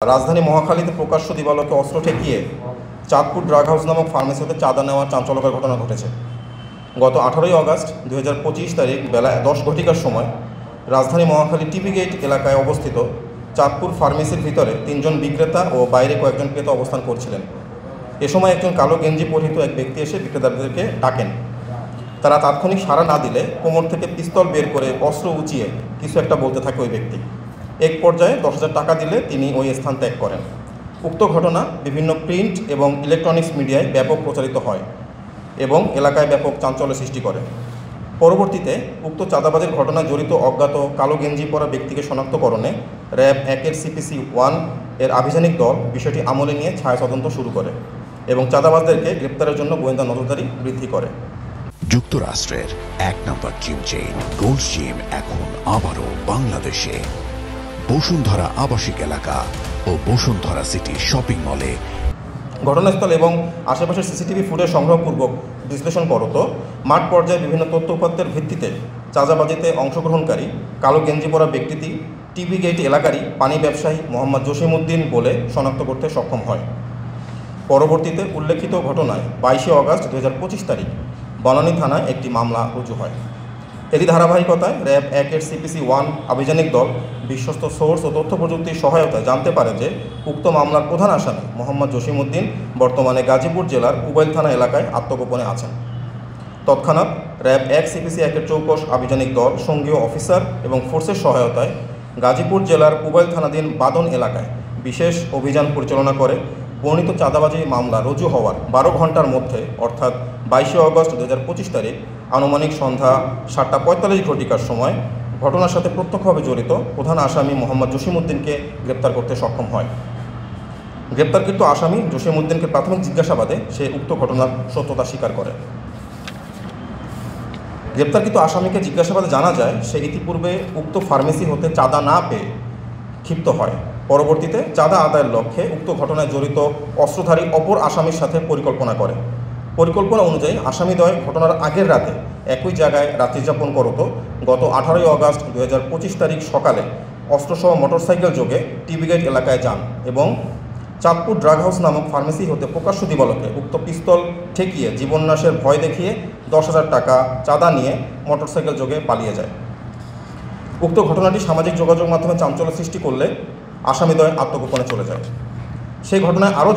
রাজধানী মহাখালীতে প্রকাশ্য দিবালোকে অস্ত্র ঠেকিয়ে চাঁদপুর ড্রাগ হাউস নামক ফার্মেসিতে চাঁদা নেওয়ার চাঞ্চল্যকর ঘটনা ঘটেছে। গত 18 আগস্ট 2025 তারিখ বেলা 10 ঘটিকার সময় রাজধানী মহাখালী টিভি গেট এলাকায় অবস্থিত চাঁদপুর ফার্মেসির ভিতরে 3 জন বিক্রেতা ও বাইরে কয়েকজন ক্রেতা অবস্থান করছিলেন। এ সময় একজন কালো গেঞ্জি পরিহিত এক ব্যক্তি এসে বিক্রেতাদেরকে ডাকেন। তারা তাৎক্ষণিক সাড়া না দিলে কোমর থেকে পিস্তল বের করে অস্ত্র উঁচিয়ে কিছু একটা বলতে থাকে ওই ব্যক্তি। এক পর্যায়ে 10,000 টাকা দিলে তিনি ওই স্থান ত্যাগ করেন। উক্ত ঘটনা বিভিন্ন প্রিন্ট এবং ইলেকট্রনিক্স মিডিয়ায় ব্যাপক প্রচারিত হয় এবং এলাকায় ব্যাপক চাঞ্চল্য সৃষ্টি করে। পরবর্তীতে উক্ত চাঁদাবাজির ঘটনায় জড়িত অজ্ঞাত কালো গেঞ্জি পরা ব্যক্তিকে শনাক্তকরণে র্যাব 1-এর CPC 1 এর আভিযানিক দল বিষয়টি আমলে নিয়ে ছায়া তদন্ত শুরু করে এবং চাঁদাবাজদেরকে গ্রেপ্তারের জন্য গোয়েন্দা নজরদারি বৃদ্ধি করে। যুক্তরাষ্ট্রের 1 নম্বর জিম চেইন গোল্ড জিম এখন আবারও বাংলাদেশে বসুন্ধরা আবাসিক এলাকা ও বসুন্ধরা সিটি শপিং মলে। ঘটনাস্থল এবং আশেপাশের CCTV ফুটেজ সংগ্রহপূর্বক বিশ্লেষণ করত মাঠ পর্যায়ে বিভিন্ন তথ্য উপাত্তের ভিত্তিতে চাঁদাবাজিতে অংশগ্রহণকারী কালো গেঞ্জি পরা ব্যক্তিটি টিভি গেট এলাকারই পানি ব্যবসায়ী মোহাম্মদ জসিমউদ্দিন বলে শনাক্ত করতে সক্ষম হয়। পরবর্তীতে উল্লেখিত ঘটনায় 22 আগস্ট 2025 তারিখ বনানী থানায় একটি মামলা রুজু হয়। এরই ধারাবাহিকতায় র্যাব 1-এর CPC 1 আভিযানিক দল বিশ্বস্ত সোর্স ও তথ্য প্রযুক্তির সহায়তায় জানতে পারে যে উক্ত মামলার প্রধান আসামি মোহাম্মদ জসিমউদ্দিন বর্তমানে গাজীপুর জেলার উবাইল থানা এলাকায় আত্মগোপনে আছেন। তৎক্ষণাৎ র্যাব 1 CPC 1-এর চৌকস আভিযানিক দল সঙ্গীয় অফিসার এবং ফোর্সের সহায়তায় গাজীপুর জেলার উবাইল থানাধীন বাদন এলাকায় বিশেষ অভিযান পরিচালনা করে বর্ণিত চাঁদাবাজি মামলা রুজু হওয়ার 12 ঘণ্টার মধ্যে অর্থাৎ 22 আগস্ট 2025 তারিখ আনুমানিক সন্ধ্যা 7:45 ঘটিকার সময় ঘটনার সাথে প্রত্যক্ষভাবে জড়িত প্রধান আসামি মোহাম্মদ জসিমউদ্দিনকে গ্রেপ্তার করতে সক্ষম হয়। গ্রেপ্তারকৃত আসামি জসিমউদ্দিনকে প্রাথমিক জিজ্ঞাসাবাদে সে উক্ত ঘটনার সত্যতা স্বীকার করে। গ্রেপ্তারকৃত আসামিকে জিজ্ঞাসাবাদে জানা যায় সে ইতিপূর্বে উক্ত ফার্মেসি হতে চাঁদা না পেয়ে ক্ষিপ্ত হয়। পরবর্তীতে চাঁদা আদায়ের লক্ষ্যে উক্ত ঘটনায় জড়িত অস্ত্রধারী অপর আসামির সাথে পরিকল্পনা করে। পরিকল্পনা অনুযায়ী আসামিদ্বয় ঘটনার আগের রাতে একই জায়গায় রাত্রিযাপন করত গত 18 আগস্ট 2025 তারিখ সকালে অস্ত্রসহ মোটরসাইকেল যোগে টিভি গেট এলাকায় যান এবং চাঁদপুর ড্রাগ হাউস নামক ফার্মেসি হতে প্রকাশ্য দিবালোকে উক্ত পিস্তল ঠেকিয়ে জীবননাশের ভয় দেখিয়ে 10,000 টাকা চাঁদা নিয়ে মোটরসাইকেল যোগে পালিয়ে যায়। উক্ত ঘটনাটি সামাজিক যোগাযোগ মাধ্যমে চাঞ্চল্য সৃষ্টি করলে আসামিদ্বয় আত্মগোপনে চলে যায়। সেই ঘটনায় আরও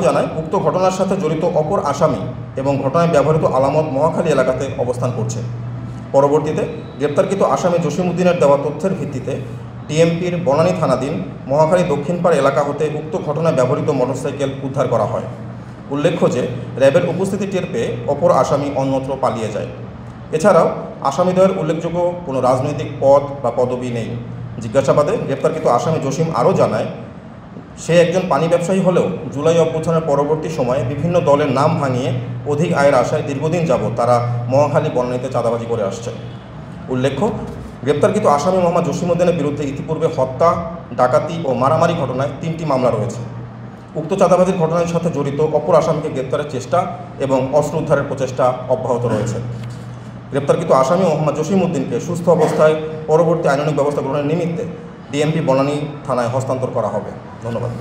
জানায় উক্ত ঘটনার সাথে জড়িত অপর আসামি এবং ঘটনায় ব্যবহৃত আলামত মহাখালী এলাকাতে অবস্থান করছে। পরবর্তীতে গ্রেপ্তারকৃত আসামি জসিমউদ্দিনের দেওয়া তথ্যের ভিত্তিতে ডিএমপির বনানী থানাধীন মহাখালী দক্ষিণপাড় এলাকা হতে উক্ত ঘটনায় ব্যবহৃত মোটরসাইকেল উদ্ধার করা হয়। উল্লেখ্য যে র্যাবের উপস্থিতি টের পেয়ে অপর আসামি অন্যত্র পালিয়ে যায়। এছাড়াও আসামিদ্বয়ের উল্লেখযোগ্য কোনো রাজনৈতিক পদ বা পদবি নেই। জিজ্ঞাসাবাদে গ্রেপ্তারকৃত আসামি জসিম আরও জানায় সে একজন পানি ব্যবসায়ী হলেও জুলাই অভ্যুত্থানের পরবর্তী সময়ে বিভিন্ন দলের নাম ভাঙিয়ে অধিক আয়ের আশায় দীর্ঘদিন যাবৎ তারা মহাখালী বনানীতে চাঁদাবাজি করে আসছে। উল্লেখ্য গ্রেপ্তারকৃত আসামি মোহাম্মদ জসিমউদ্দিনের বিরুদ্ধে ইতিপূর্বে হত্যা, ডাকাতি ও মারামারি ঘটনায় 3টি মামলা রয়েছে। উক্ত চাঁদাবাজির ঘটনার সাথে জড়িত অপর আসামিকে গ্রেপ্তারের চেষ্টা এবং অস্ত্র উদ্ধারের প্রচেষ্টা অব্যাহত রয়েছে। গ্রেপ্তারকৃত আসামি মোহাম্মদ জসিমউদ্দিনকে সুস্থ অবস্থায় পরবর্তী আইনানুগ ব্যবস্থা গ্রহণের নিমিত্তে ডিএমপি বনানী থানায় হস্তান্তর করা হবে। ধন্যবাদ।